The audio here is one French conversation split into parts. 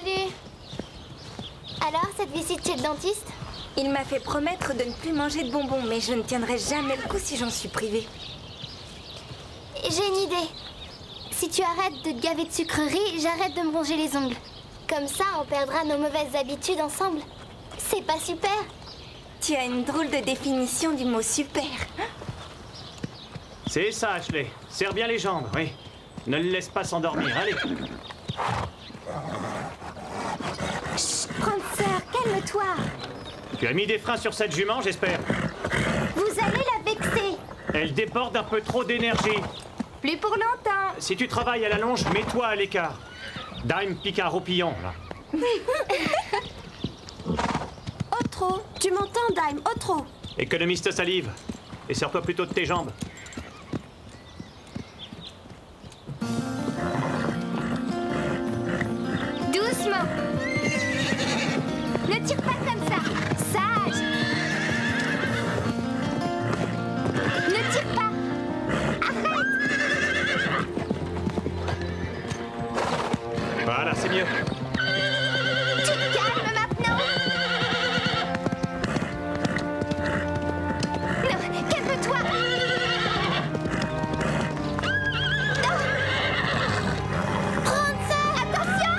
Salut. Alors, cette visite chez le dentiste? Il m'a fait promettre de ne plus manger de bonbons, mais je ne tiendrai jamais le coup si j'en suis privée. J'ai une idée. Si tu arrêtes de te gaver de sucreries, j'arrête de me ronger les ongles. Comme ça, on perdra nos mauvaises habitudes ensemble. C'est pas super? Tu as une drôle de définition du mot super. C'est ça, Ashley. Serre bien les jambes, oui. Ne le laisse pas s'endormir, allez. Chut, Prancer, calme-toi. Tu as mis des freins sur cette jument, j'espère. Vous allez la vexer. Elle déborde un peu trop d'énergie. Plus pour longtemps. Si tu travailles à la longe, mets-toi à l'écart. Dime pique un roupillon, là. Otro, tu m'entends, Dime? Otro. Économise ta salive. Et serre-toi plutôt de tes jambes. Doucement. Ne tire pas comme ça. Sage. Ne tire pas. Arrête. Voilà, c'est mieux. Tu te calmes maintenant. Non, calme-toi. Non. Prancer, attention.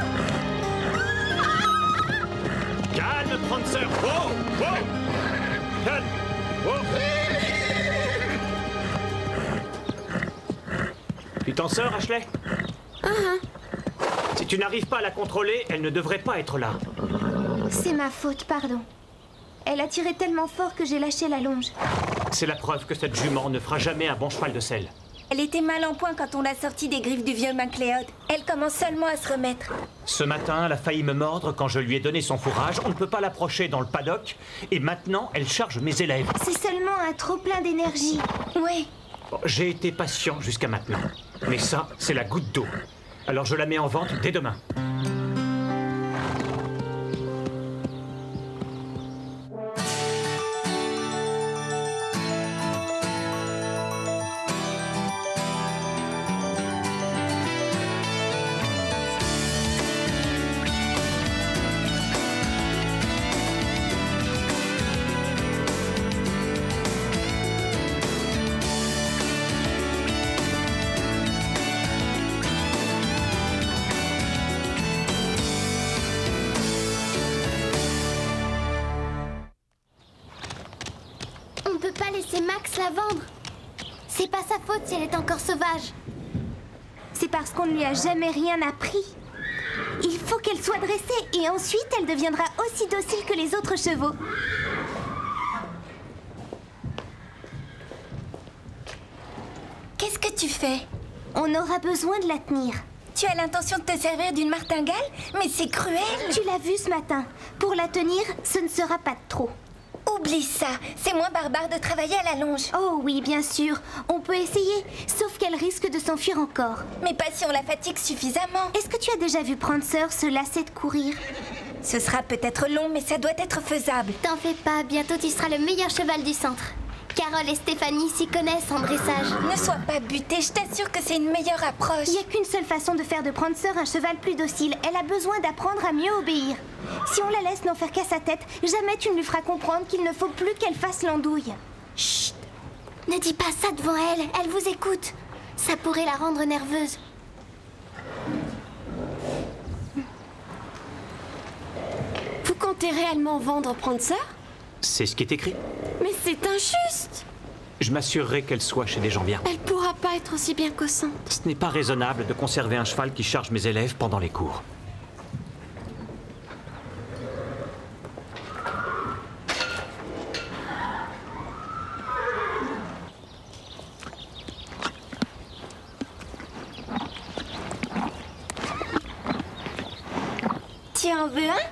Calme, Prancer. Wow, wow. Calme. Wow. Tu t'en sors, Ashley? Si tu n'arrives pas à la contrôler, elle ne devrait pas être là. C'est ma faute, pardon. Elle a tiré tellement fort que j'ai lâché la longe. C'est la preuve que cette jument ne fera jamais un bon cheval de selle. Elle était mal en point quand on l'a sortie des griffes du vieux MacLeod. Elle commence seulement à se remettre. Ce matin, elle a failli me mordre quand je lui ai donné son fourrage. On ne peut pas l'approcher dans le paddock. Et maintenant, elle charge mes élèves. C'est seulement un trop-plein d'énergie. Oui. Bon, j'ai été patient jusqu'à maintenant. Mais ça, c'est la goutte d'eau. Alors je la mets en vente dès demain. On peut pas laisser Max la vendre. C'est pas sa faute si elle est encore sauvage. C'est parce qu'on ne lui a jamais rien appris. Il faut qu'elle soit dressée et ensuite elle deviendra aussi docile que les autres chevaux. Qu'est-ce que tu fais? On aura besoin de la tenir. Tu as l'intention de te servir d'une martingale? Mais c'est cruel! Tu l'as vu ce matin. Pour la tenir, ce ne sera pas de trop. Oublie ça. C'est moins barbare de travailler à la longe. Oh oui, bien sûr. On peut essayer, sauf qu'elle risque de s'enfuir encore. Mais pas si on la fatigue suffisamment. Est-ce que tu as déjà vu Prancer se lasser de courir? Ce sera peut-être long, mais ça doit être faisable. T'en fais pas, bientôt tu seras le meilleur cheval du centre. Carole et Stéphanie s'y connaissent en dressage. Ne sois pas butée, je t'assure que c'est une meilleure approche. Il n'y a qu'une seule façon de faire de Prancer un cheval plus docile. Elle a besoin d'apprendre à mieux obéir. Si on la laisse n'en faire qu'à sa tête, jamais tu ne lui feras comprendre qu'il ne faut plus qu'elle fasse l'andouille. Chut! Ne dis pas ça devant elle, elle vous écoute. Ça pourrait la rendre nerveuse. Vous comptez réellement vendre Prancer? C'est ce qui est écrit. Mais c'est injuste! Je m'assurerai qu'elle soit chez des gens bien. Elle pourra pas être aussi bien qu'Ossan. Ce n'est pas raisonnable de conserver un cheval qui charge mes élèves pendant les cours. Tu en veux un?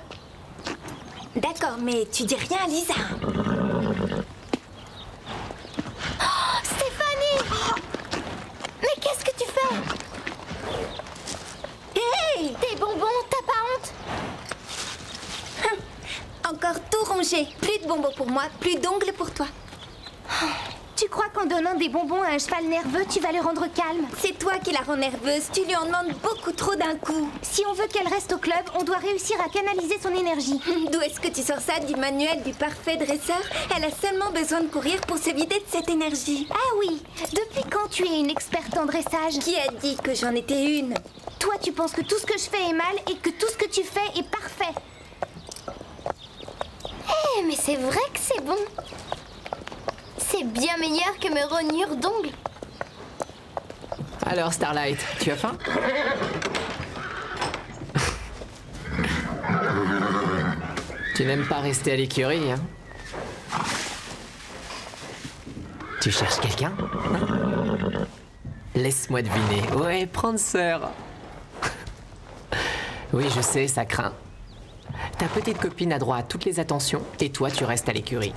D'accord, mais tu dis rien à Lisa. Oh, Stéphanie! Mais qu'est-ce que tu fais? Hey! Tes bonbons, t'as pas honte? Encore tout rongé. Plus de bonbons pour moi, plus d'ongles pour toi. Tu crois qu'en donnant des bonbons à un cheval nerveux, tu vas le rendre calme? C'est toi qui la rends nerveuse, tu lui en demandes beaucoup trop d'un coup. Si on veut qu'elle reste au club, on doit réussir à canaliser son énergie. D'où est-ce que tu sors ça du manuel du parfait dresseur? Elle a seulement besoin de courir pour se vider de cette énergie. Ah oui, depuis quand tu es une experte en dressage? Qui a dit que j'en étais une? Toi, tu penses que tout ce que je fais est mal et que tout ce que tu fais est parfait. Eh, mais c'est vrai que c'est bon. C'est bien meilleur que mes rognures d'ongles. Alors Starlight, tu as faim? Tu n'aimes pas rester à l'écurie, hein? Tu cherches quelqu'un? Hein? Laisse-moi deviner. Ouais, Prancer. Oui, je sais, ça craint. Ta petite copine a droit à toutes les attentions et toi, tu restes à l'écurie.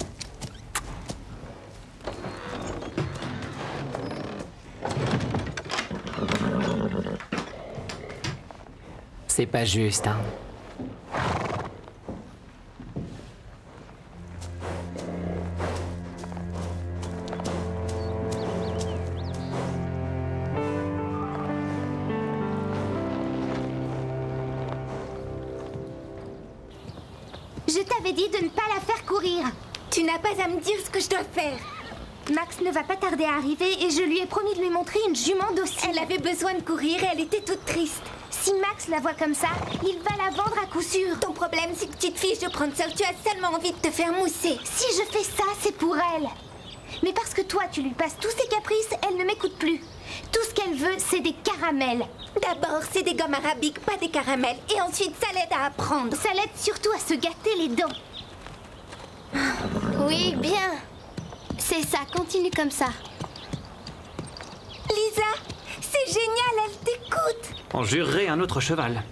C'est pas juste, hein. Je t'avais dit de ne pas la faire courir. Tu n'as pas à me dire ce que je dois faire. Max ne va pas tarder à arriver et je lui ai promis de lui montrer une jument docile. Elle avait besoin de courir et elle était toute triste. Si Max la voit comme ça, il va la vendre à coup sûr. Ton problème, c'est que tu te fiches de Prancer, tu as seulement envie de te faire mousser. Si je fais ça, c'est pour elle. Mais parce que toi, tu lui passes tous ses caprices, elle ne m'écoute plus. Tout ce qu'elle veut, c'est des caramels. D'abord, c'est des gommes arabiques, pas des caramels. Et ensuite, ça l'aide à apprendre. Ça l'aide surtout à se gâter les dents. Oui, bien. C'est ça, continue comme ça. Lisa, c'est génial, elle t'écoute. On jurerait un autre cheval.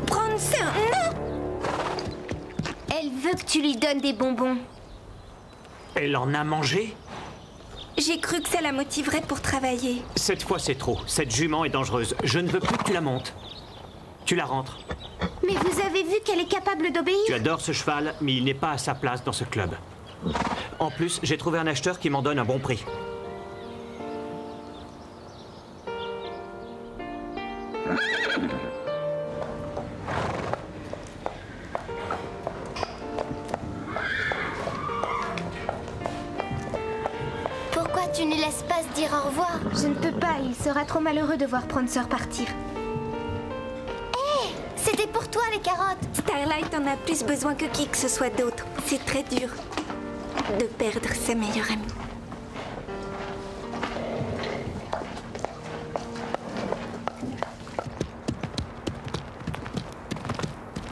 Prancer, non! Elle veut que tu lui donnes des bonbons. Elle en a mangé? J'ai cru que ça la motiverait pour travailler. Cette fois, c'est trop. Cette jument est dangereuse. Je ne veux plus que tu la montes. Tu la rentres. Mais vous avez vu qu'elle est capable d'obéir? Tu adores ce cheval, mais il n'est pas à sa place dans ce club. En plus, j'ai trouvé un acheteur qui m'en donne un bon prix. Pourquoi tu ne laisses pas se dire au revoir? Je ne peux pas, il sera trop malheureux de voir Prancer partir. Hé, c'était pour toi les carottes. Starlight en a plus besoin que qui que ce soit d'autre. C'est très dur de perdre sa meilleure amie.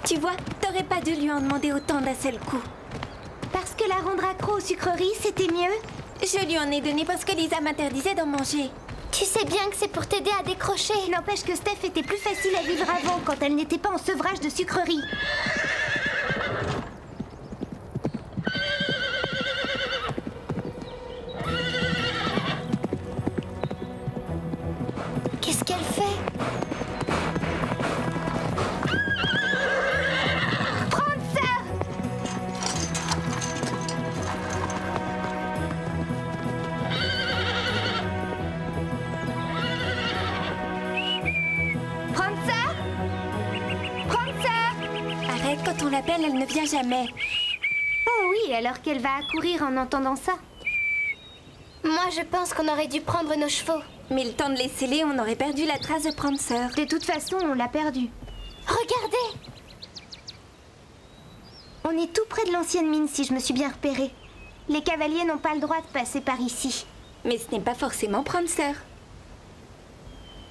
Tu vois, t'aurais pas dû lui en demander autant d'un seul coup. Parce que la rendre accro aux sucreries, c'était mieux? Je lui en ai donné parce que Lisa m'interdisait d'en manger. Tu sais bien que c'est pour t'aider à décrocher. N'empêche que Steph était plus facile à vivre avant, quand elle n'était pas en sevrage de sucreries. Qu'est-ce qu'elle fait? Quand on l'appelle, elle ne vient jamais. Oh oui, alors qu'elle va accourir en entendant ça. Moi, je pense qu'on aurait dû prendre nos chevaux. Mais le temps de les sceller, on aurait perdu la trace de Prancer. De toute façon, on l'a perdu. Regardez! On est tout près de l'ancienne mine, si je me suis bien repérée. Les cavaliers n'ont pas le droit de passer par ici. Mais ce n'est pas forcément Prancer.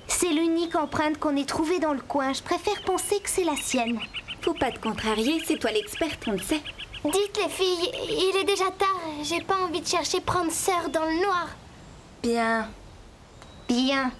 C'est l'unique empreinte qu'on ait trouvée dans le coin. Je préfère penser que c'est la sienne. Faut pas te contrarier, c'est toi l'experte, on le sait. Dites les filles, il est déjà tard. J'ai pas envie de chercher Prancer dans le noir. Bien. Bien.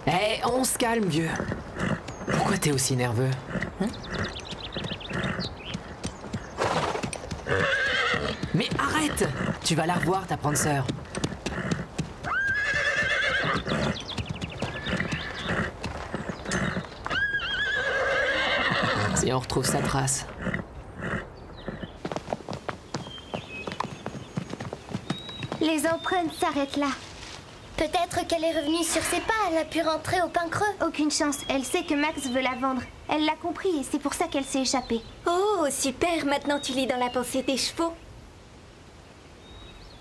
Hé, on se calme, vieux. Pourquoi t'es aussi nerveux, hein? Mais arrête! Tu vas la revoir, ta Prancer. Si on retrouve sa trace. Les empreintes s'arrêtent là. Peut-être qu'elle est revenue sur ses pas. Elle a pu rentrer au pain creux. Aucune chance. Elle sait que Max veut la vendre. Elle l'a compris et c'est pour ça qu'elle s'est échappée. Oh, super, maintenant tu lis dans la pensée des chevaux.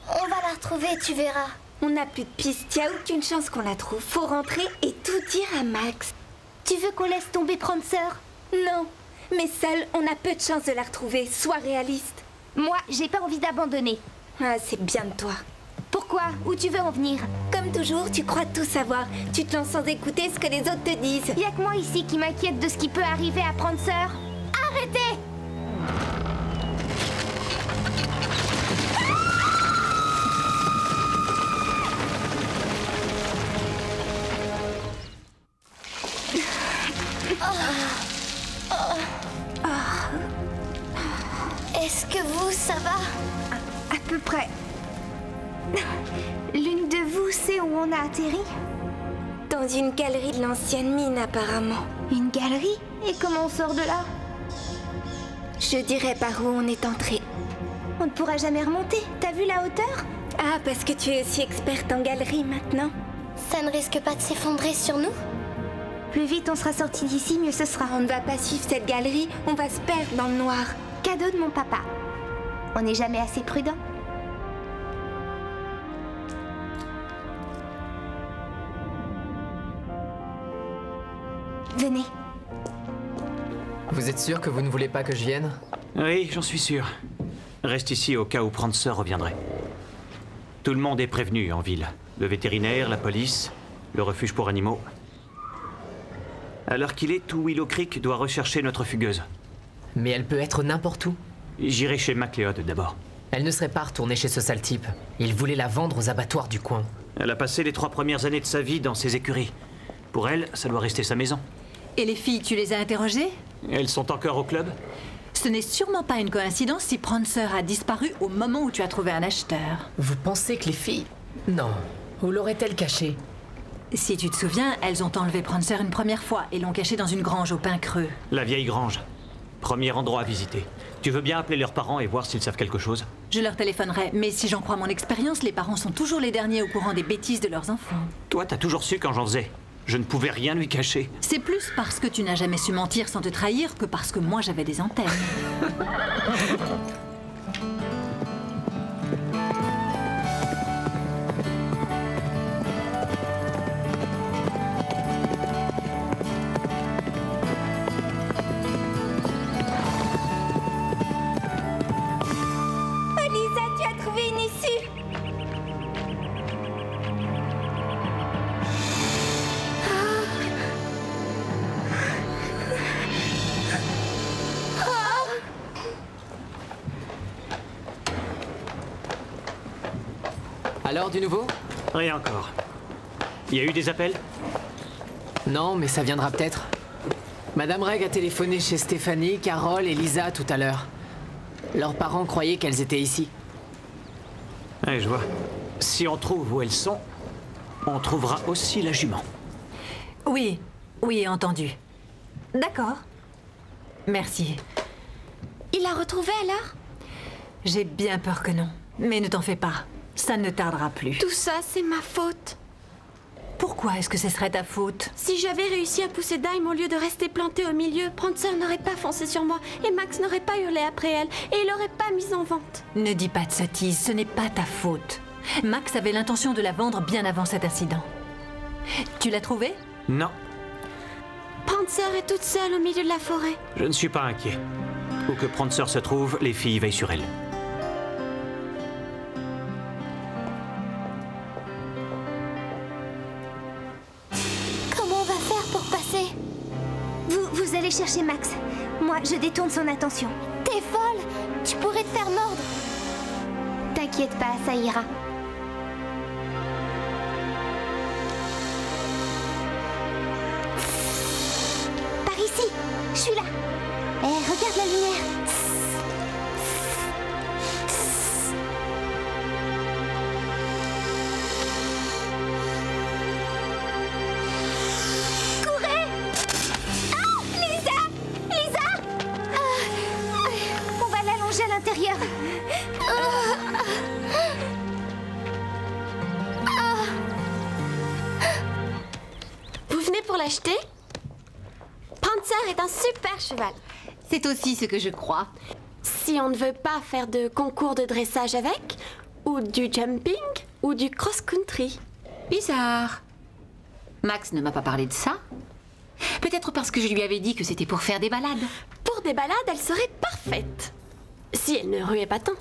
On va la retrouver, tu verras. On n'a plus de piste, y a aucune chance qu'on la trouve. Faut rentrer et tout dire à Max. Tu veux qu'on laisse tomber Prancer? Non, mais seul, on a peu de chance de la retrouver. Sois réaliste. Moi, j'ai pas envie d'abandonner. Ah, c'est bien de toi. Pourquoi? Où tu veux en venir? Comme toujours, tu crois tout savoir. Tu te lances sans écouter ce que les autres te disent. Y'a que moi ici qui m'inquiète de ce qui peut arriver à Prancer. Arrêtez! Est-ce que vous, ça va? À peu près. L'une de vous sait où on a atterri? Dans une galerie de l'ancienne mine, apparemment. Une galerie? Et comment on sort de là? Je dirais par où on est entré. On ne pourra jamais remonter. T'as vu la hauteur? Ah, parce que tu es aussi experte en galerie maintenant. Ça ne risque pas de s'effondrer sur nous? Plus vite on sera sorti d'ici, mieux ce sera. On ne va pas suivre cette galerie, on va se perdre dans le noir. Cadeau de mon papa. On n'est jamais assez prudent. Venez. Vous êtes sûr que vous ne voulez pas que je vienne? Oui, j'en suis sûr. Reste ici au cas où Prancer reviendrait. Tout le monde est prévenu en ville. Le vétérinaire, la police, le refuge pour animaux. À l'heure qu'il est, tout Willow Creek doit rechercher notre fugueuse. Mais elle peut être n'importe où. J'irai chez MacLeod d'abord. Elle ne serait pas retournée chez ce sale type. Il voulait la vendre aux abattoirs du coin. Elle a passé les 3 premières années de sa vie dans ces écuries. Pour elle, ça doit rester sa maison. Et les filles, tu les as interrogées? Elles sont encore au club? Ce n'est sûrement pas une coïncidence si Prancer a disparu au moment où tu as trouvé un acheteur. Vous pensez que les filles... Non. Où l'aurait-elle caché? Si tu te souviens, elles ont enlevé Prancer une première fois et l'ont caché dans une grange au pain creux. La vieille grange. Premier endroit à visiter. Tu veux bien appeler leurs parents et voir s'ils savent quelque chose? Je leur téléphonerai, mais si j'en crois mon expérience, les parents sont toujours les derniers au courant des bêtises de leurs enfants. Toi, t'as toujours su quand j'en faisais. Je ne pouvais rien lui cacher. C'est plus parce que tu n'as jamais su mentir sans te trahir que parce que moi j'avais des antennes. Oh, Lisa, tu as trouvé une issue. Alors, du nouveau? Rien encore. Il y a eu des appels? Non, mais ça viendra peut-être. Madame Reg a téléphoné chez Stéphanie, Carole et Lisa tout à l'heure. Leurs parents croyaient qu'elles étaient ici. Ouais, je vois. Si on trouve où elles sont, on trouvera aussi la jument. Oui, oui, entendu. D'accord. Merci. Il l'a retrouvée alors? J'ai bien peur que non. Mais ne t'en fais pas. Ça ne tardera plus. Tout ça, c'est ma faute. Pourquoi est-ce que ce serait ta faute? Si j'avais réussi à pousser Dime au lieu de rester plantée au milieu, Prancer n'aurait pas foncé sur moi et Max n'aurait pas hurlé après elle et il l'aurait pas mise en vente. Ne dis pas de sottises, ce n'est pas ta faute. Max avait l'intention de la vendre bien avant cet incident. Tu l'as trouvée? Non, Prancer est toute seule au milieu de la forêt. je ne suis pas inquiet. Où que Prancer se trouve, les filles veillent sur elle. Comment on va faire pour passer? Vous allez chercher Max. Moi, je détourne son attention. T'es folle! Tu pourrais te faire mordre! T'inquiète pas, ça ira. Par ici, je suis là. Eh, regarde la lumière. Courez! Ah, Lisa! Lisa! On va l'allonger à l'intérieur. Vous venez pour l'acheter? Prancer est un super cheval. C'est aussi ce que je crois. Si on ne veut pas faire de concours de dressage avec, ou du jumping, ou du cross-country. Bizarre. Max ne m'a pas parlé de ça. Peut-être parce que je lui avais dit que c'était pour faire des balades. Pour des balades, elle serait parfaite. Si elle ne ruait pas tant.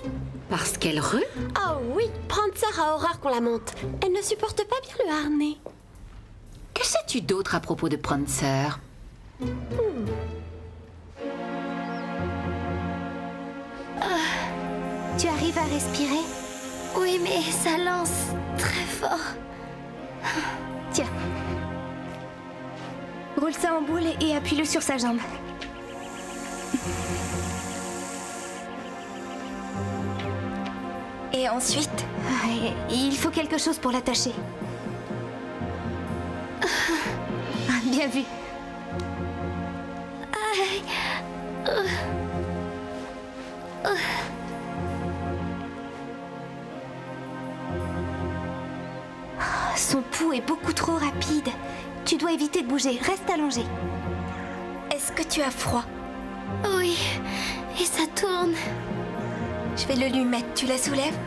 Parce qu'elle rue? Oh oui, Prancer a horreur qu'on la monte. Elle ne supporte pas bien le harnais. Que sais-tu d'autre à propos de Prancer? Tu arrives à respirer? Oui, mais ça lance très fort. Tiens. Roule ça en boule et appuie-le sur sa jambe. Et ensuite, Il faut quelque chose pour l'attacher. Bien vu. Son pouls est beaucoup trop rapide. Tu dois éviter de bouger. Reste allongé. est-ce que tu as froid? Oui, et ça tourne. Je vais le lui mettre. Tu la soulèves?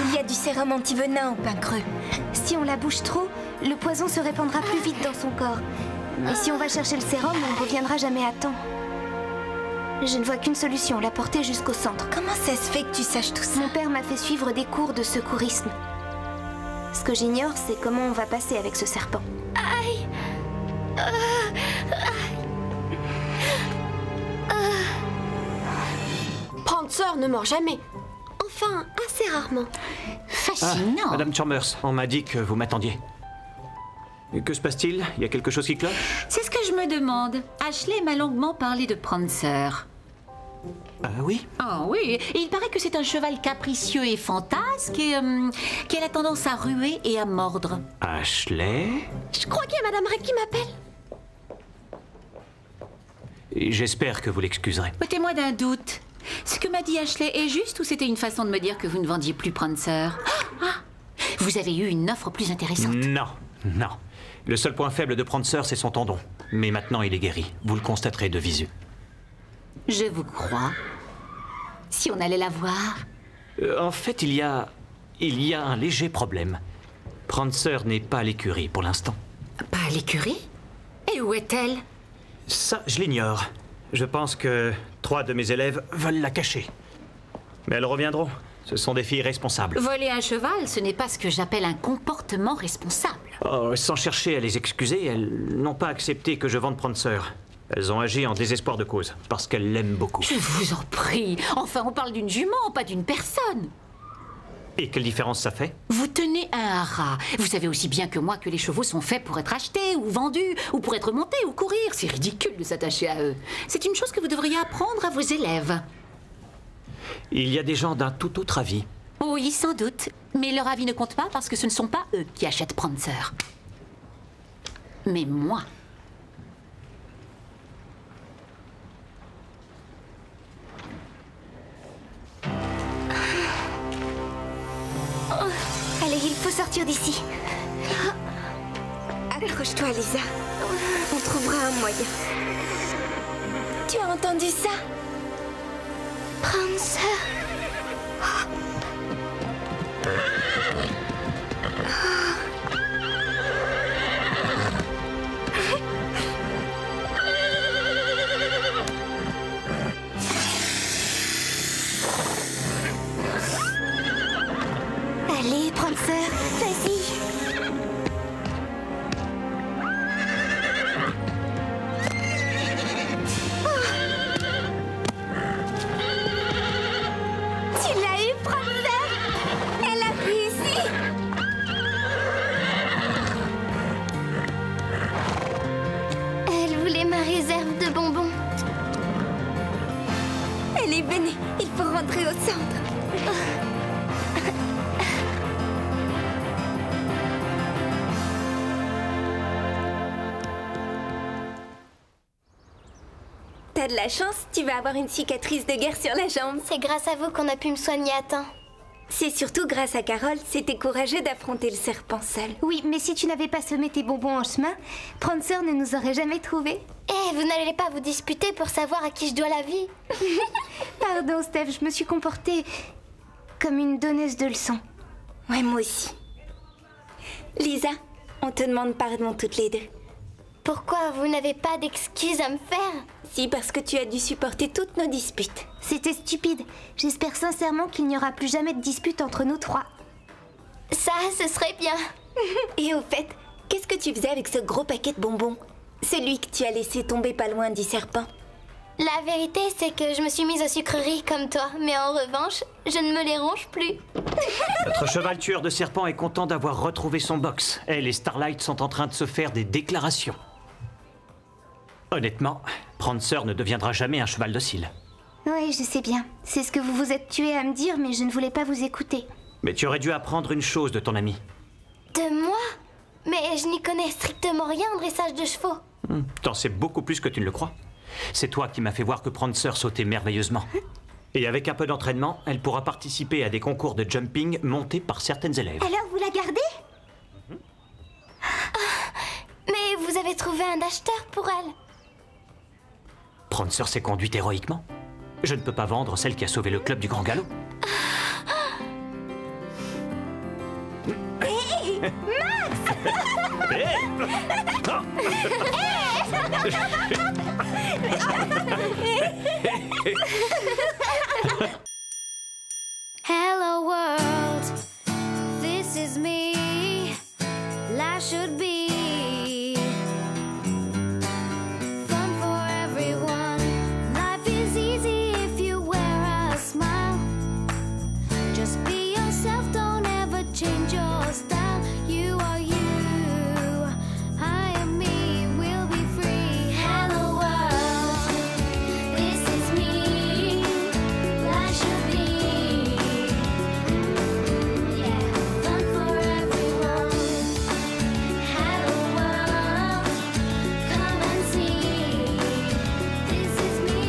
Il y a du sérum anti-venin au pain creux. Si on la bouge trop, le poison se répandra plus vite dans son corps. Mais si on va chercher le sérum, on ne reviendra jamais à temps. Je ne vois qu'une solution, la porter jusqu'au centre. Comment ça se fait que tu saches tout ça? Mon père m'a fait suivre des cours de secourisme. Ce que j'ignore, c'est comment on va passer avec ce serpent. Prancer ne mord jamais. Enfin, assez rarement. Fascinant. Madame Chalmers, on m'a dit que vous m'attendiez. Et que se passe-t-il? Il y a quelque chose qui cloche? C'est ce que je me demande. Ashley m'a longuement parlé de Prancer. Ah oui? Ah oui, et il paraît que c'est un cheval capricieux et fantasque et qu'elle a tendance à ruer et à mordre. Ashley? Je crois qu'il y a Madame Reg qui m'appelle. Et j'espère que vous l'excuserez. Ôtez-moi d'un doute. Ce que m'a dit Ashley est juste ou c'était une façon de me dire que vous ne vendiez plus Prancer? Vous avez eu une offre plus intéressante. Non, non. Le seul point faible de Prancer, c'est son tendon. Mais maintenant, il est guéri. Vous le constaterez de visu. Je vous crois. Si on allait la voir. En fait, il y a un léger problème. Prancer n'est pas à l'écurie pour l'instant. Pas à l'écurie? Et où est-elle? Ça, je l'ignore. Je pense que 3 de mes élèves veulent la cacher. Mais elles reviendront. Ce sont des filles responsables. Voler un cheval, ce n'est pas ce que j'appelle un comportement responsable. Oh, sans chercher à les excuser, elles n'ont pas accepté que je vende Prancer. Elles ont agi en désespoir de cause, parce qu'elles l'aiment beaucoup. Je vous en prie. Enfin, on parle d'une jument, pas d'une personne. Et quelle différence ça fait? Vous tenez un haras. Vous savez aussi bien que moi que les chevaux sont faits pour être achetés ou vendus, ou pour être montés ou courir. C'est ridicule de s'attacher à eux. C'est une chose que vous devriez apprendre à vos élèves. Il y a des gens d'un tout autre avis. Oui, sans doute. Mais leur avis ne compte pas parce que ce ne sont pas eux qui achètent Prancer. Mais moi. faut sortir d'ici. Accroche-toi, Lisa. On trouvera un moyen. Tu as entendu ça? Prancer. Allez, Prancer, vas-y. Tu l'as eu, Prancer? Elle a réussi. Elle voulait ma réserve de bonbons. Allez, venez, il faut rentrer au centre. T'as de la chance, tu vas avoir une cicatrice de guerre sur la jambe. C'est grâce à vous qu'on a pu me soigner à temps. C'est surtout grâce à Carole, c'était courageux d'affronter le serpent seul. Oui, mais si tu n'avais pas semé tes bonbons en chemin, Prancer ne nous aurait jamais trouvés. Eh, vous n'allez pas vous disputer pour savoir à qui je dois la vie. Pardon, Steph, je me suis comportée comme une donneuse de leçons. Ouais, moi aussi. Lisa, on te demande pardon toutes les deux. Pourquoi vous n'avez pas d'excuses à me faire? Si, parce que tu as dû supporter toutes nos disputes. C'était stupide. J'espère sincèrement qu'il n'y aura plus jamais de dispute entre nous trois. Ça, ce serait bien. Et au fait, qu'est-ce que tu faisais avec ce gros paquet de bonbons? Celui que tu as laissé tomber pas loin du serpent. La vérité, c'est que je me suis mise aux sucreries comme toi. Mais en revanche, je ne me les ronge plus. Notre cheval tueur de serpents est content d'avoir retrouvé son box. Elle et Starlight sont en train de se faire des déclarations. Honnêtement, Prancer ne deviendra jamais un cheval docile. Oui, je sais bien. C'est ce que vous vous êtes tué à me dire, mais je ne voulais pas vous écouter. Mais tu aurais dû apprendre une chose de ton ami. De moi? Mais je n'y connais strictement rien en dressage de chevaux. T'en sais beaucoup plus que tu ne le crois. C'est toi qui m'as fait voir que Prancer sautait merveilleusement. Et avec un peu d'entraînement, elle pourra participer à des concours de jumping montés par certaines élèves. Alors vous la gardez? Mais vous avez trouvé un acheteur pour elle. Prancer s'est conduite héroïquement. Je ne peux pas vendre celle qui a sauvé le club du Grand Galop. Hé, Max! Hello world, this is me. Life should be fun for everyone. Life is easy if you wear a smile. Just be yourself, don't ever change your style. You are you, I am me, we'll be free. Hello world, this is me. Life should be, yeah, fun for everyone. Hello world, come and see. This is me.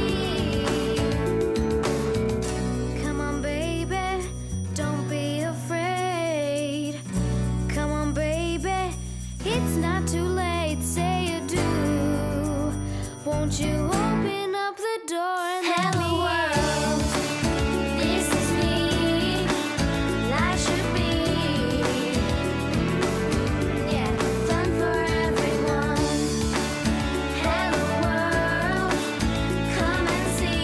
Come on baby, don't be afraid. Come on baby, it's not too late. Say you do. Won't you open up the door and let me in? This is me. Life should be, yeah, fun for everyone. Hello world, come and see.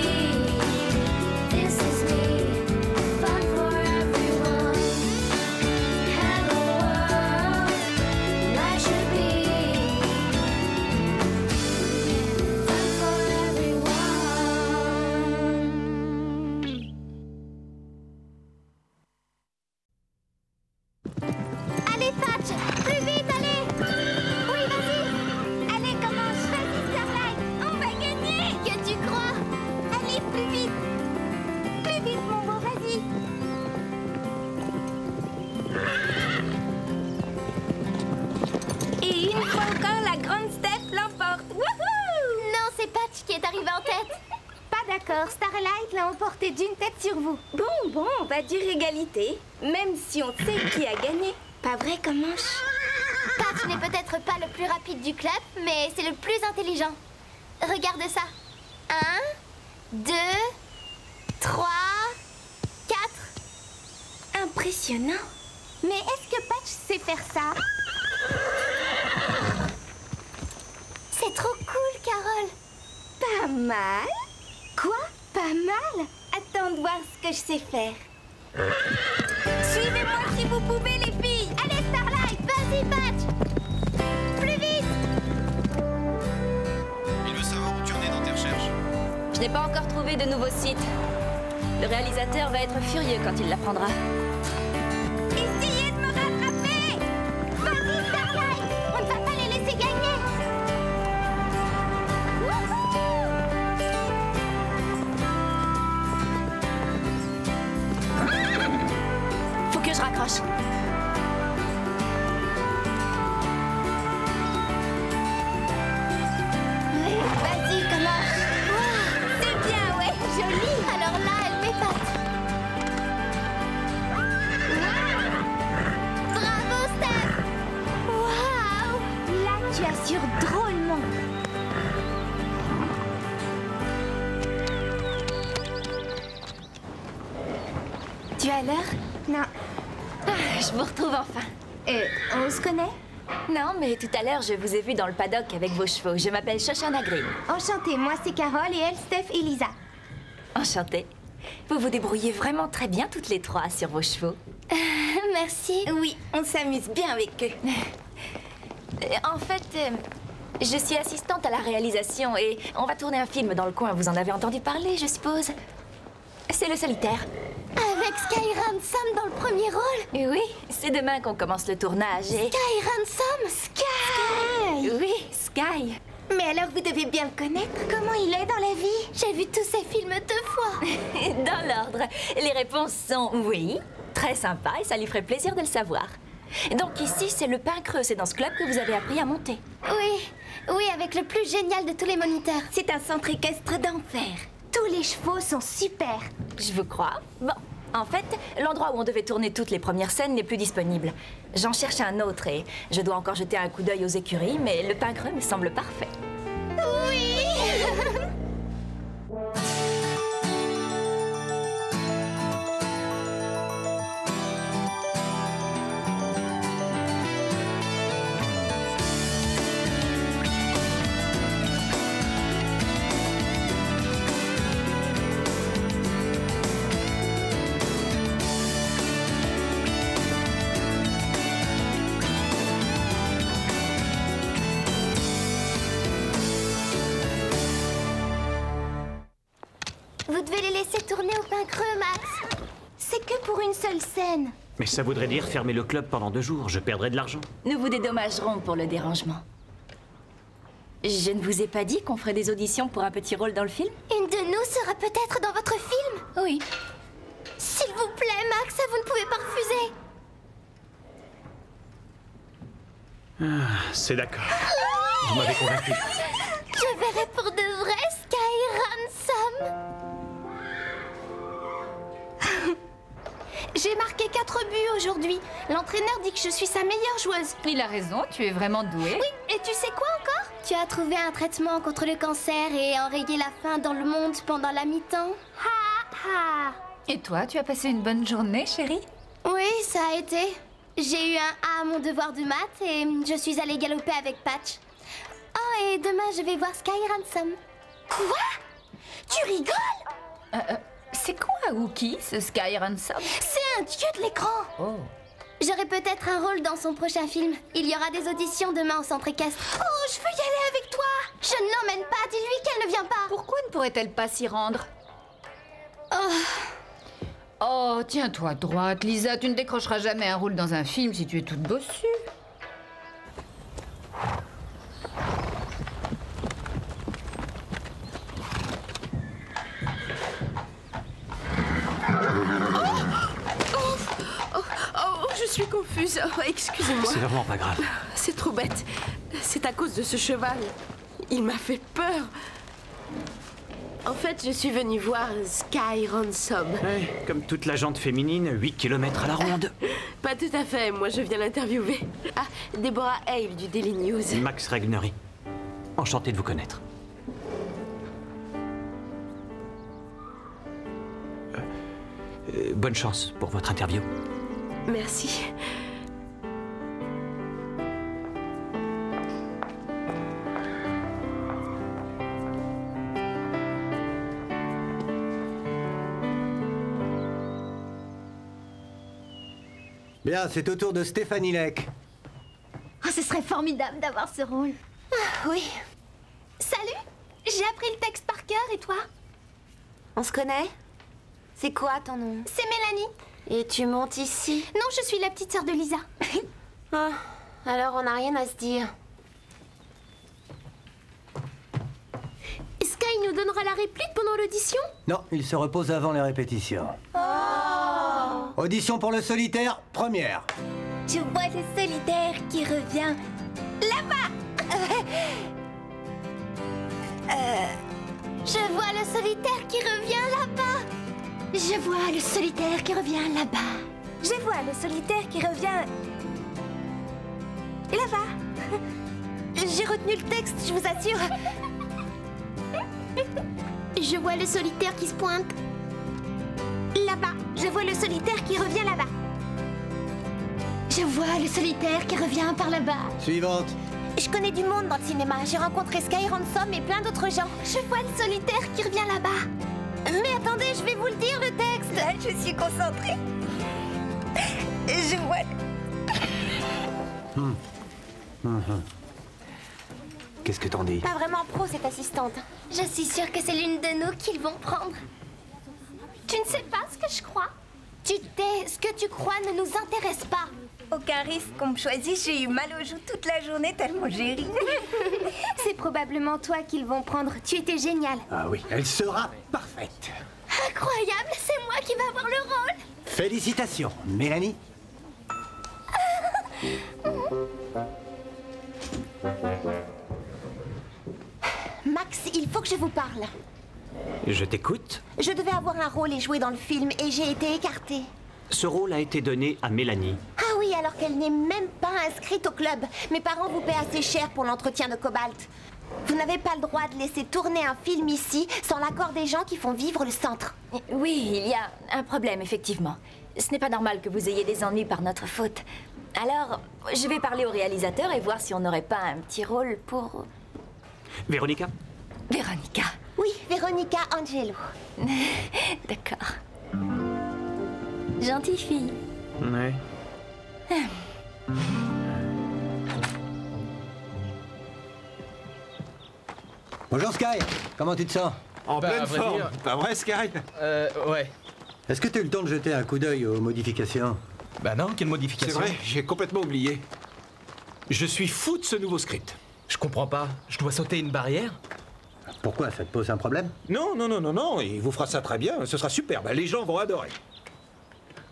This is me, fun for everyone. Hello world, life should be, fun for everyone. Allez, Patch, plus vite, allez. Oui, vas-y. Allez, commence, vas-y, Starlight, on va gagner! Que tu crois? Allez, plus vite! Plus vite, mon beau, vas-y! Et une fois encore, la grande Steph l'emporte! Wouhou! Non, c'est Patch qui est arrivé en tête. Pas d'accord, Starlight l'a emporté d'une tête sur vous. Bon, on va dire égalité, même si on sait qui a gagné. pas vrai, Comanche? Patch n'est peut-être pas le plus rapide du club, mais c'est le plus intelligent. Regarde ça. 1, 2, 3, 4. Impressionnant. Mais est-ce que Patch sait faire ça? C'est trop cool, Carole. Pas mal. Quoi? Pas mal? Attends de voir ce que je sais faire. Suivez-moi si vous pouvez, les filles. Allez, Starlight, vas-y, Patch. Plus vite. Il veut savoir où tu en es dans tes recherches. Je n'ai pas encore trouvé de nouveau site. Le réalisateur va être furieux quand il l'apprendra. Essayez de me rattraper. Vas-y, Starlight. On ne va pas les laisser gagner. Faut que je raccroche. Vas-y, Comanche. C'est bien, ouais. Joli. Alors là, elle m'épate. Bravo, Steph. Waouh. Là, tu assures drôlement. Tu as l'heure? Non. Je vous retrouve enfin. On se connaît? Non, mais tout à l'heure, je vous ai vu dans le paddock avec vos chevaux. Je m'appelle Shoshana Green. Enchantée, moi c'est Carole et elle, Steph et Lisa. Enchantée. Vous vous débrouillez vraiment très bien toutes les trois sur vos chevaux. Merci. Oui, on s'amuse bien avec eux. En fait, je suis assistante à la réalisation et on va tourner un film dans le coin. Vous en avez entendu parler, je suppose? C'est Le Solitaire. Avec Sky Ransom dans le premier rôle. Et oui, c'est demain qu'on commence le tournage et... Sky Ransom. Sky. Oui, Sky. Mais alors vous devez bien le connaître. Comment il est dans la vie? J'ai vu tous ces films 2 fois. Dans l'ordre, les réponses sont oui, très sympa et ça lui ferait plaisir de le savoir. Donc ici, c'est le pain creux. C'est dans ce club que vous avez appris à monter. Oui, oui, avec le plus génial de tous les moniteurs. C'est un centre équestre d'enfer. Tous les chevaux sont super. Je vous crois. Bon, en fait, l'endroit où on devait tourner toutes les premières scènes n'est plus disponible. J'en cherche un autre et je dois encore jeter un coup d'œil aux écuries, mais le pain creux me semble parfait. Oui. Vous devez les laisser tourner au pain creux, Max. C'est que pour une seule scène. Mais ça voudrait dire fermer le club pendant 2 jours. Je perdrais de l'argent. Nous vous dédommagerons pour le dérangement. Je ne vous ai pas dit qu'on ferait des auditions pour un petit rôle dans le film? Une de nous sera peut-être dans votre film. Oui. S'il vous plaît, Max, vous ne pouvez pas refuser. C'est d'accord. Vous m'avez convaincu. Je verrai pour de vrai Sky Ransom. J'ai marqué 4 buts aujourd'hui. L'entraîneur dit que je suis sa meilleure joueuse. Il a raison, tu es vraiment douée. Oui, et tu sais quoi encore? Tu as trouvé un traitement contre le cancer et enrayé la faim dans le monde pendant la mi-temps. Ha ha. Et toi, tu as passé une bonne journée, chérie? Oui, ça a été. J'ai eu un A à mon devoir de maths et je suis allée galoper avec Patch. Oh, et demain, je vais voir Sky Ransom. Quoi? Tu rigoles? C'est quoi, Wookie, ce Sky Ransom? C'est un dieu de l'écran. Oh. J'aurai peut-être un rôle dans son prochain film. Il y aura des auditions demain au centre équestre. Oh, je veux y aller avec toi. Je ne l'emmène pas. Dis-lui qu'elle ne vient pas. Pourquoi ne pourrait-elle pas s'y rendre? Oh, tiens-toi droite, Lisa. Tu ne décrocheras jamais un rôle dans un film si tu es toute bossue. Je suis confuse. Oh, excusez-moi. C'est vraiment pas grave. C'est trop bête. C'est à cause de ce cheval. Il m'a fait peur. En fait, je suis venue voir Sky Ransom. Ouais, comme toute la jante féminine, 8 km à la ronde. Pas tout à fait, moi je viens l'interviewer. Ah, Deborah Hale du Daily News. Max Regnery. Enchanté de vous connaître. Bonne chance pour votre interview. Merci. Bien, c'est au tour de Stéphanie Leck. Oh, ce serait formidable d'avoir ce rôle. Ah, oui. Salut. J'ai appris le texte par cœur, et toi? On se connaît? C'est quoi ton nom? C'est Mélanie. Et tu montes ici? Non, je suis la petite sœur de Lisa. Ah, alors on n'a rien à se dire. Sky nous donnera la réplique pendant l'audition? Non, il se repose avant les répétitions. Audition pour le solitaire, première. Je vois le solitaire qui revient là-bas. Je vois le solitaire qui revient là-bas. Je vois le solitaire qui revient là-bas. Je vois le solitaire qui revient là-bas. J'ai retenu le texte, je vous assure. Je vois le solitaire qui se pointe là-bas. Je vois le solitaire qui revient là-bas. Je vois le solitaire qui revient par là-bas. Suivante. Je connais du monde dans le cinéma. J'ai rencontré Sky Ransom et plein d'autres gens. Je vois le solitaire qui revient là-bas. Mais attendez, je vais vous le dire, le texte. Là, je suis concentrée. Je vois... Qu'est-ce que t'en dis? Pas vraiment pro, cette assistante. Je suis sûre que c'est l'une de nous qu'ils vont prendre. Tu ne sais pas ce que je crois. Tu tais, ce que tu crois ne nous intéresse pas. Aucun risque qu'on me choisisse, j'ai eu mal aux joues toute la journée tellement j'ai ri. C'est probablement toi qu'ils vont prendre. Tu étais géniale. Ah oui, elle sera parfaite. Incroyable, c'est moi qui vais avoir le rôle. Félicitations, Mélanie. Max, il faut que je vous parle. Je t'écoute. Je devais avoir un rôle et jouer dans le film et j'ai été écartée. Ce rôle a été donné à Mélanie. Ah oui, alors qu'elle n'est même pas inscrite au club. Mes parents vous paient assez cher pour l'entretien de Cobalt. Vous n'avez pas le droit de laisser tourner un film ici sans l'accord des gens qui font vivre le centre. Oui, il y a un problème, effectivement. Ce n'est pas normal que vous ayez des ennuis par notre faute. Alors, je vais parler au réalisateur et voir si on n'aurait pas un petit rôle pour... Véronica? Véronica. Oui, Véronica Angelo. D'accord. Gentille fille. Ouais. Bonjour Sky, comment tu te sens? En pleine forme. Pas vrai, Sky? Ouais. Est-ce que tu as eu le temps de jeter un coup d'œil aux modifications? Bah non, quelle modification? C'est vrai, j'ai complètement oublié. Je suis fou de ce nouveau script. Je comprends pas. Je dois sauter une barrière? Pourquoi? Ça te pose un problème? Non, non, non, non, non, il vous fera ça très bien, ce sera superbe, les gens vont adorer.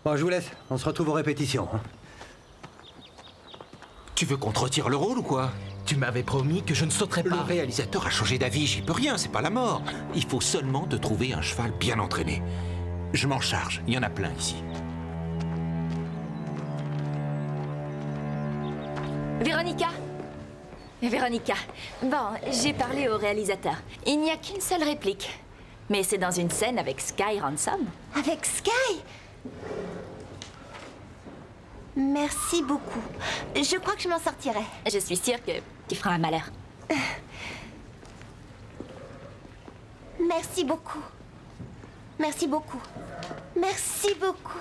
Bon, je vous laisse, on se retrouve aux répétitions. Tu veux qu'on te retire le rôle ou quoi? Tu m'avais promis que je ne sauterais pas. Le réalisateur a changé d'avis, j'y peux rien, c'est pas la mort. Il faut seulement te trouver un cheval bien entraîné. Je m'en charge, il y en a plein ici. Véronica. Véronica. Bon, j'ai parlé au réalisateur. Il n'y a qu'une seule réplique. Mais c'est dans une scène avec Sky Ransom. Avec Sky? Merci beaucoup. Je crois que je m'en sortirai. Je suis sûre que tu feras un malheur. Merci beaucoup. Merci beaucoup. Merci beaucoup.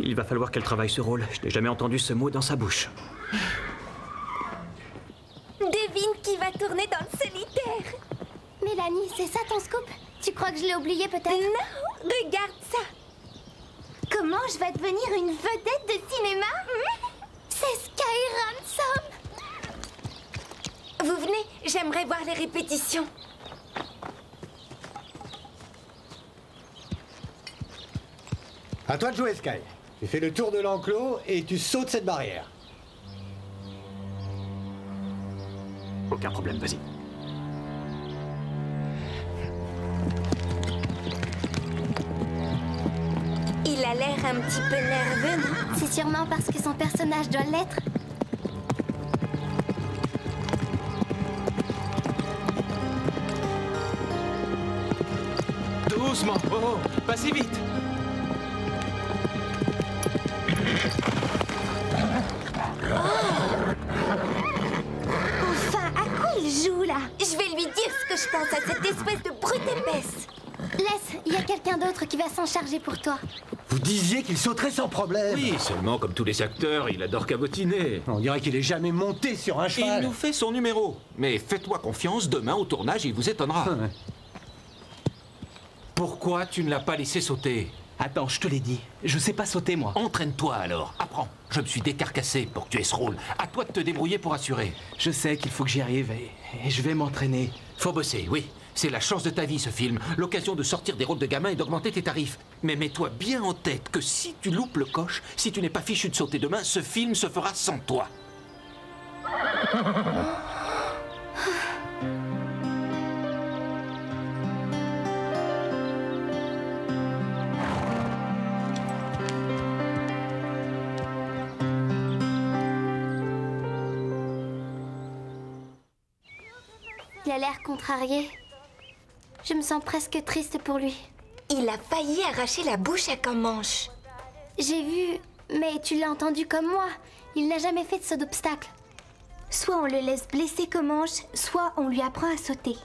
Il va falloir qu'elle travaille ce rôle. Je n'ai jamais entendu ce mot dans sa bouche. Devine qui va tourner dans le solitaire. Mélanie, c'est ça ton scoop? Tu crois que je l'ai oublié peut-être? Non, regarde ça. Comment je vais devenir une vedette de cinéma? C'est Sky Ransom. Vous venez, j'aimerais voir les répétitions. À toi de jouer, Sky. Tu fais le tour de l'enclos et tu sautes cette barrière. Aucun problème, vas-y. Il a l'air un petit peu nerveux, non? C'est sûrement parce que son personnage doit l'être. Doucement. Oh, pas si vite. Enfin, à quoi il joue là? Je vais lui dire ce que je pense à cette espèce de brute épaisse. Laisse, il y a quelqu'un d'autre qui va s'en charger pour toi. Vous disiez qu'il sauterait sans problème. Oui, seulement comme tous les acteurs, il adore cabotiner. On dirait qu'il est jamais monté sur un cheval. Il nous fait son numéro. Mais faites-moi confiance, demain au tournage, il vous étonnera. Pourquoi tu ne l'as pas laissé sauter? Attends, je te l'ai dit. Je sais pas sauter, moi. Entraîne-toi alors, apprends. Je me suis décarcassé pour que tu aies ce rôle. À toi de te débrouiller pour assurer. Je sais qu'il faut que j'y arrive et je vais m'entraîner. Faut bosser, oui. C'est la chance de ta vie, ce film. L'occasion de sortir des rôles de gamin et d'augmenter tes tarifs. Mais mets-toi bien en tête que si tu loupes le coche, si tu n'es pas fichu de sauter demain, ce film se fera sans toi. Il a l'air contrarié. Je me sens presque triste pour lui. Il a failli arracher la bouche à Comanche. J'ai vu, mais tu l'as entendu comme moi. Il n'a jamais fait de saut d'obstacle. Soit on le laisse blesser Comanche, soit on lui apprend à sauter.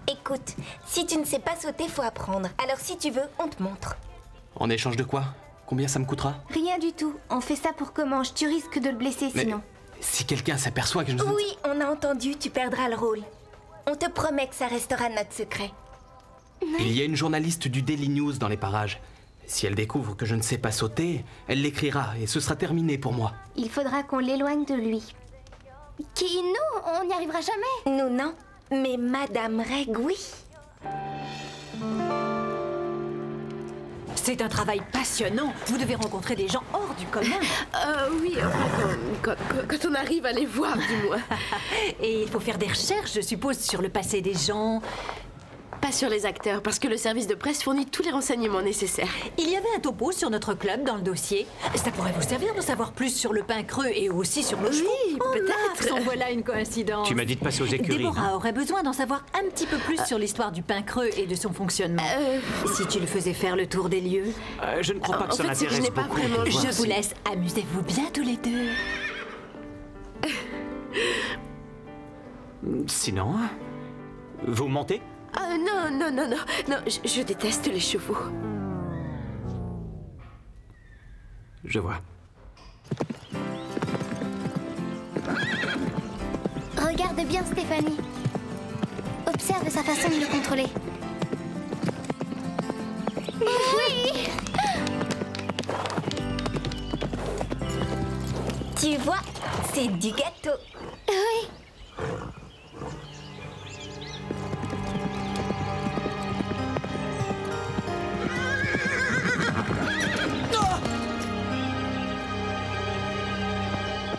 Écoute, si tu ne sais pas sauter, faut apprendre. Alors si tu veux, on te montre. En échange de quoi? Combien ça me coûtera? Rien du tout. On fait ça pour Comanche. Tu risques de le blesser sinon. Si quelqu'un s'aperçoit que je ne... Oui, on a entendu. Tu perdras le rôle. On te promet que ça restera notre secret. Il y a une journaliste du Daily News dans les parages. Si elle découvre que je ne sais pas sauter, elle l'écrira et ce sera terminé pour moi. Il faudra qu'on l'éloigne de lui. Qui, nous? On n'y arrivera jamais. Nous, non. Mais Madame Reg, oui. C'est un travail passionnant. Vous devez rencontrer des gens hors du commun. Oui, enfin, quand on arrive à les voir, du moins. Et il faut faire des recherches, je suppose, sur le passé des gens. Pas sur les acteurs, parce que le service de presse fournit tous les renseignements nécessaires. Il y avait un topo sur notre club dans le dossier. Ça pourrait vous servir de savoir plus sur le pain creux et aussi sur le chevaux. Oui, peut-être. En voilà une coïncidence. Tu m'as dit de passer aux écuries. Déborah aurait besoin d'en savoir un petit peu plus sur l'histoire du pain creux et de son fonctionnement. Si tu lui faisais faire le tour des lieux. Je ne crois pas que ça en fait, l'intéresse je n'ai pas beaucoup. vraiment... Je vous laisse. Amusez-vous bien tous les deux. Sinon, vous montez? Non, je déteste les chevaux. Je vois. Regarde bien Stéphanie. Observe sa façon de le contrôler. Oui! Tu vois, c'est du gâteau. Oui.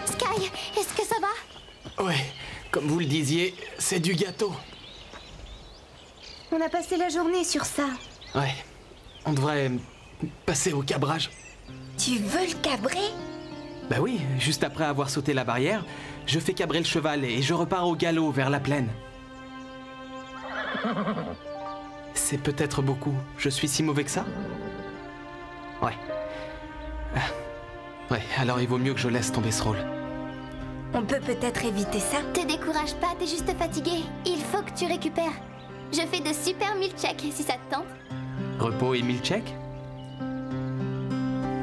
Sky, est-ce que ça va? Ouais, comme vous le disiez, c'est du gâteau. On a passé la journée sur ça. Ouais, on devrait passer au cabrage. Tu veux le cabrer? Bah oui, juste après avoir sauté la barrière, je fais cabrer le cheval et je repars au galop vers la plaine. C'est peut-être beaucoup. Je suis si mauvais que ça? Ouais. Ouais, alors il vaut mieux que je laisse tomber ce rôle. On peut peut-être éviter ça. Te décourage pas, t'es juste fatigué. Il faut que tu récupères. Je fais de super milkshakes si ça te tente. Repos et milkshake?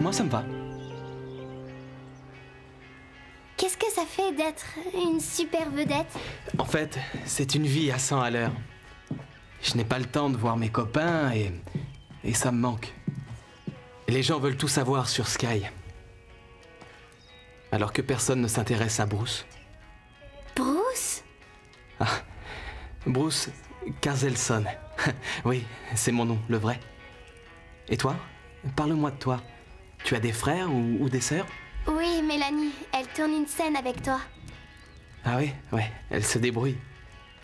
Moi, ça me va. Qu'est-ce que ça fait d'être une super vedette? En fait, c'est une vie à 100 à l'heure. Je n'ai pas le temps de voir mes copains et ça me manque. Les gens veulent tout savoir sur Sky. Alors que personne ne s'intéresse à Bruce. Bruce? Ah, Bruce Carzelson. Oui, c'est mon nom, le vrai. Et toi? Parle-moi de toi. Tu as des frères ou des sœurs? Oui, Mélanie, elle tourne une scène avec toi. Ah oui, ouais, elle se débrouille.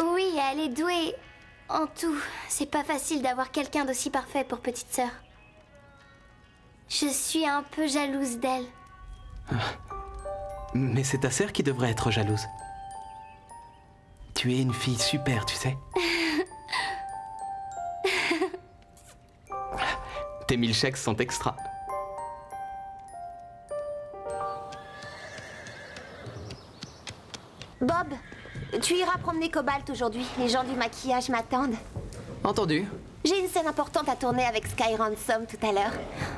Oui, elle est douée. En tout, c'est pas facile d'avoir quelqu'un d'aussi parfait pour petite sœur. Je suis un peu jalouse d'elle. Mais c'est ta sœur qui devrait être jalouse. Tu es une fille super, tu sais. Tes milkshakes sont extra. Bob, tu iras promener Cobalt aujourd'hui. Les gens du maquillage m'attendent. Entendu. J'ai une scène importante à tourner avec Sky Ransom tout à l'heure.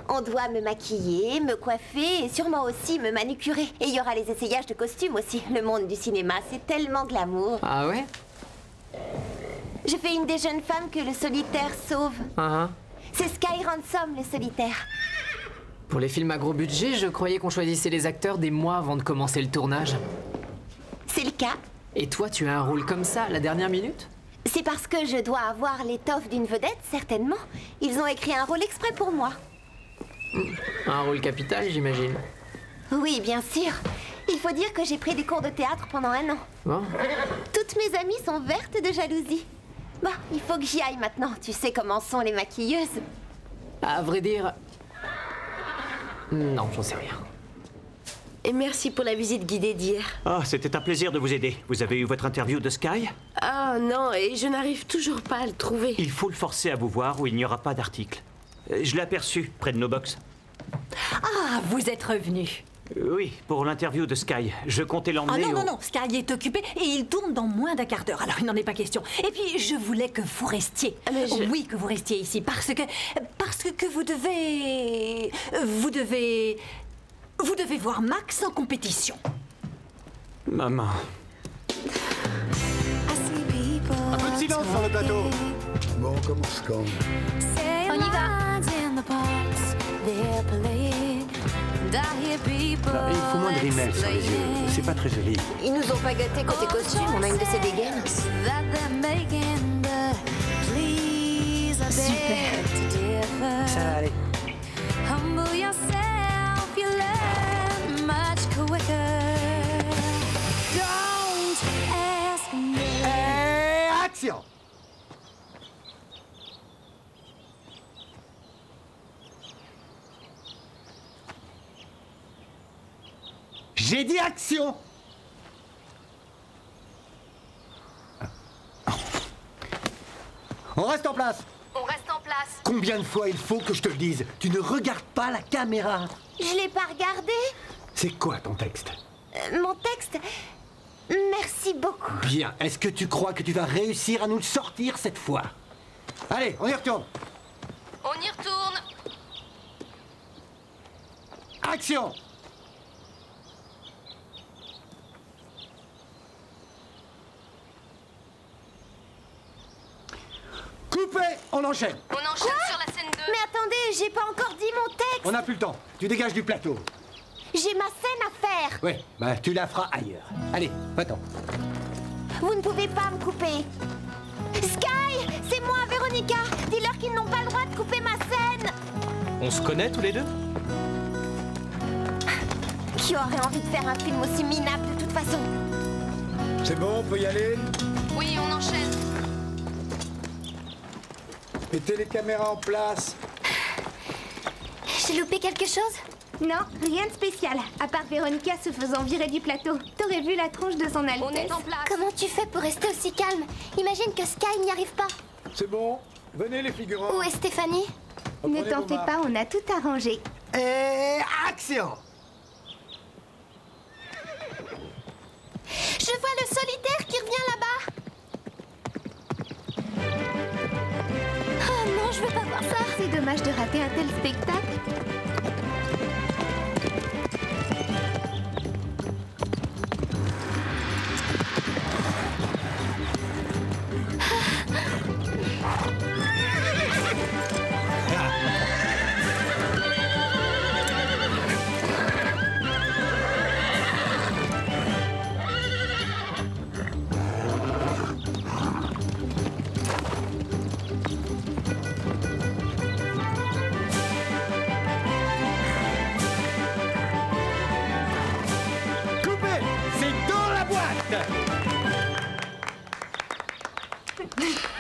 On doit me maquiller, me coiffer et sûrement aussi me manicurer. Et il y aura les essayages de costumes aussi. Le monde du cinéma, c'est tellement glamour. Ah ouais? Je fais une des jeunes femmes que le solitaire sauve. C'est Sky Ransom, le solitaire. Pour les films à gros budget, je croyais qu'on choisissait les acteurs des mois avant de commencer le tournage. C'est le cas. Et toi, tu as un rôle comme ça à la dernière minute? C'est parce que je dois avoir l'étoffe d'une vedette, certainement. Ils ont écrit un rôle exprès pour moi. Un rôle capital, j'imagine. Oui, bien sûr. Il faut dire que j'ai pris des cours de théâtre pendant 1 an. Bon. Toutes mes amies sont vertes de jalousie. Bon, il faut que j'y aille maintenant. Tu sais comment sont les maquilleuses. À vrai dire... Non, j'en sais rien. Et merci pour la visite guidée d'hier. Ah, c'était un plaisir de vous aider. Vous avez eu votre interview de Sky? Ah non, et je n'arrive toujours pas à le trouver. Il faut le forcer à vous voir ou il n'y aura pas d'article. Je l'ai aperçu près de nos box. Ah, vous êtes revenu. Oui, pour l'interview de Sky. Je comptais l'emmener Ah non, non, Sky est occupé et il tourne dans moins d'1 quart d'heure, alors il n'en est pas question. Et puis, je voulais que vous restiez. Oui, que vous restiez ici, parce que vous devez... Vous devez voir Max en compétition. Maman. Un peu de silence sur le plateau. Bon, on commence quand? On y va. Il faut moins de rimel sur les yeux. C'est pas très joli. Ils nous ont pas gâtés côté costume, on a une de ces dégaines. Super. Ça va aller. Et action! J'ai dit action! On reste en place! On reste en place. Combien de fois il faut que je te le dise? Tu ne regardes pas la caméra! Je l'ai pas regardé. C'est quoi ton texte? Mon texte... Merci beaucoup. Bien. Est-ce que tu crois que tu vas réussir à nous le sortir cette fois? Allez, on y retourne. On y retourne. Action! Coupé! On enchaîne. On enchaîne sur la scène 2. Mais attendez, j'ai pas encore dit mon texte. On n'a plus le temps. Tu dégages du plateau. J'ai ma scène à faire. Oui, bah tu la feras ailleurs. Allez, va-t'en. Vous ne pouvez pas me couper. Sky, c'est moi, Véronica. Dis-leur qu'ils n'ont pas le droit de couper ma scène. On se connaît tous les deux? Qui aurait envie de faire un film aussi minable de toute façon? C'est bon, on peut y aller? Oui, on enchaîne. Mettez les caméras en place. J'ai loupé quelque chose? Non, rien de spécial, à part Véronica se faisant virer du plateau. T'aurais vu la tronche de son Altesse. On est en place. Comment tu fais pour rester aussi calme? Imagine que Sky n'y arrive pas. C'est bon, venez les figurants. Où est Stéphanie? Ne t'en fais pas, on a tout arrangé. Et action! Je vois le solitaire qui revient là-bas. Oh non, je veux pas voir ça. C'est dommage de rater un tel spectacle.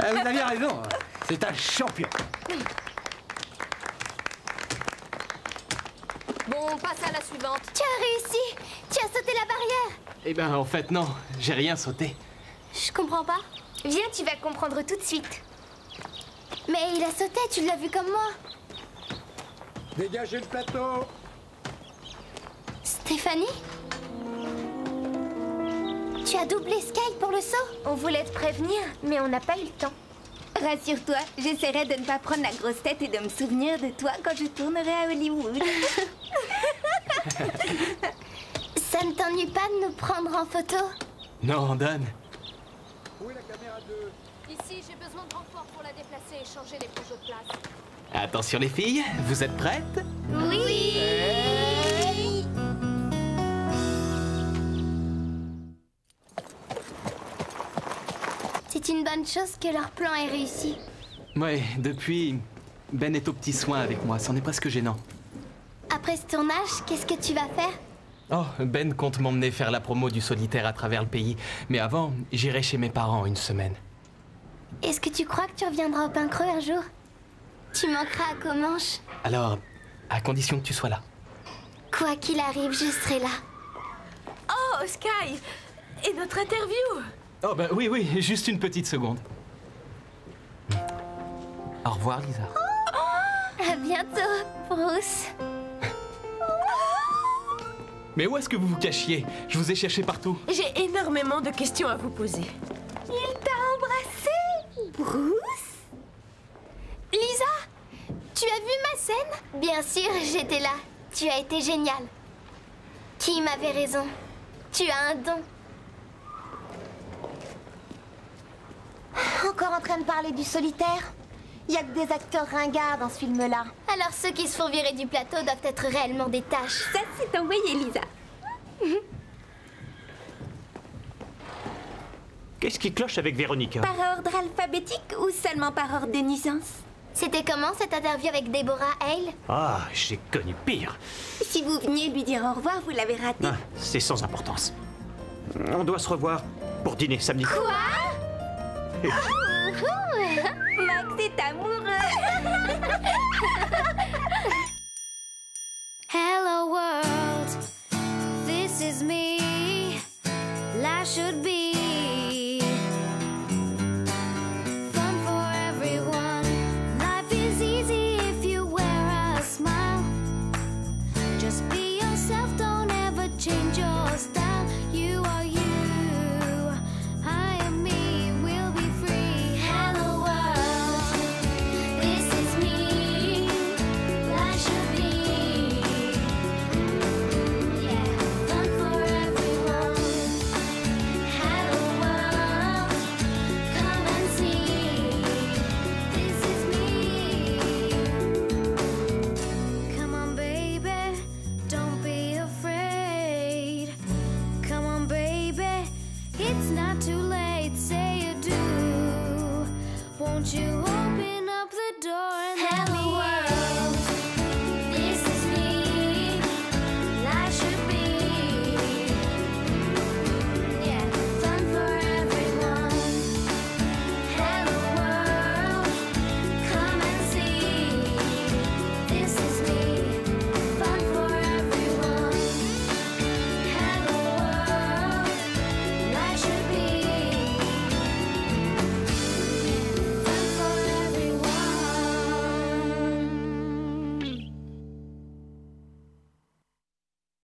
Ah, vous aviez raison. C'est un champion. Bon, on passe à la suivante. Tu as réussi. Tu as sauté la barrière. Eh ben, en fait, non. J'ai rien sauté. Je comprends pas. Viens, tu vas comprendre tout de suite. Mais il a sauté, tu l'as vu comme moi. Dégagez le plateau. Stéphanie? Tu as doublé Sky pour le saut? On voulait te prévenir, mais on n'a pas eu le temps. Rassure-toi, j'essaierai de ne pas prendre la grosse tête et de me souvenir de toi quand je tournerai à Hollywood. Ça ne t'ennuie pas de nous prendre en photo? Non, donne. Où est la caméra 2? Ici, j'ai besoin de renfort pour la déplacer et changer les Peugeot de place. Attention les filles, vous êtes prêtes? Oui! C'est une bonne chose que leur plan ait réussi. Ouais, depuis, Ben est au petit soin avec moi, c'en est presque gênant. Après ce tournage, qu'est-ce que tu vas faire? Oh, Ben compte m'emmener faire la promo du solitaire à travers le pays. Mais avant, j'irai chez mes parents une semaine. Est-ce que tu crois que tu reviendras au Pain Creux un jour? Tu manqueras à Comanche. Alors, à condition que tu sois là. Quoi qu'il arrive, je serai là. Oh, Sky! Et notre interview? Oh bah oui, juste une petite seconde. Au revoir, Lisa. À bientôt, Bruce. Mais où est-ce que vous vous cachiez? Je vous ai cherché partout. J'ai énormément de questions à vous poser. Il t'a embrassé, Bruce? Lisa, tu as vu ma scène? Bien sûr, j'étais là. Tu as été génial. Kim avait raison. Tu as un don. Encore en train de parler du solitaire? Il y a que des acteurs ringards dans ce film-là. Alors ceux qui se font virer du plateau doivent être réellement des tâches. Ça, c'est envoyé, Lisa. Qu'est-ce qui cloche avec Véronica? Par ordre alphabétique ou seulement par ordre de naissance? C'était comment cette interview avec Deborah Hale? Ah, j'ai connu pire. Si vous veniez lui dire au revoir, vous l'avez raté. Ah, c'est sans importance. On doit se revoir pour dîner samedi. Quoi? Max est à moi.